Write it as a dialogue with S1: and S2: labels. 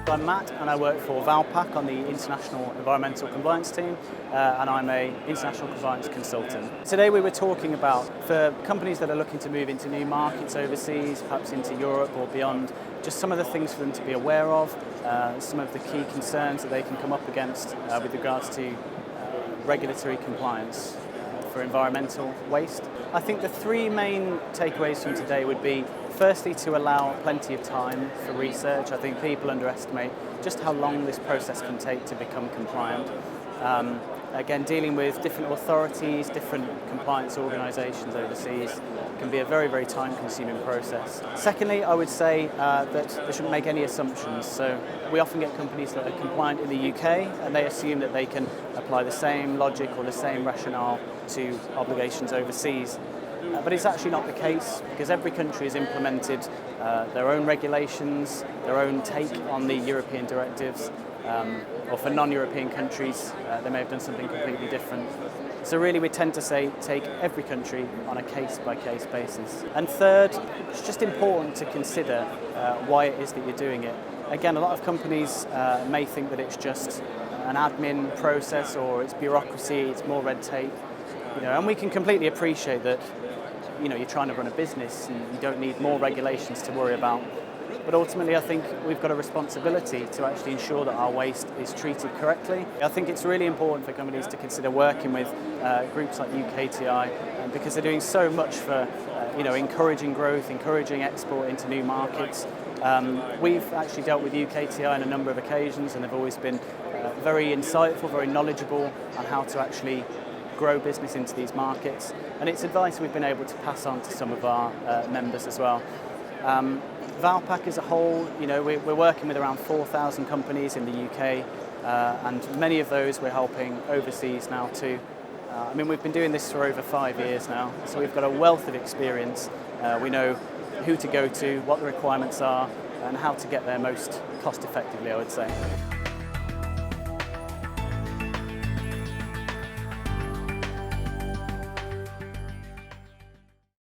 S1: I'm Matt and I work for Valpak on the International Environmental Compliance team and I'm an international compliance consultant. Today we were talking about, for companies that are looking to move into new markets overseas, perhaps into Europe or beyond, just some of the things for them to be aware of, some of the key concerns that they can come up against with regards to regulatory compliance for environmental waste. I think the three main takeaways from today would be, firstly, to allow plenty of time for research. I think people underestimate just how long this process can take to become compliant. Again, dealing with different authorities, different compliance organisations overseas can be a very, very time-consuming process. Secondly, I would say that they shouldn't make any assumptions. So we often get companies that are compliant in the UK and they assume that they can apply the same logic or the same rationale to obligations overseas. But it's actually not the case, because every country has implemented their own regulations, their own take on the European directives, or for non-European countries, they may have done something completely different. So really we tend to say take every country on a case-by-case basis. And third, it's just important to consider why it is that you're doing it. Again, a lot of companies may think that it's just an admin process or it's bureaucracy, it's more red tape. And we can completely appreciate that you're trying to run a business and you don't need more regulations to worry about. But ultimately, I think we've got a responsibility to actually ensure that our waste is treated correctly. I think it's really important for companies to consider working with groups like UKTI because they're doing so much for encouraging growth, encouraging export into new markets. We've actually dealt with UKTI on a number of occasions and they've always been very insightful, very knowledgeable on how to actually grow business into these markets, and it's advice we've been able to pass on to some of our members as well. Valpak as a whole, we're working with around 4,000 companies in the UK, and many of those we're helping overseas now too. We've been doing this for over 5 years now, so we've got a wealth of experience. We know who to go to, what the requirements are, and how to get there most cost effectively, I would say.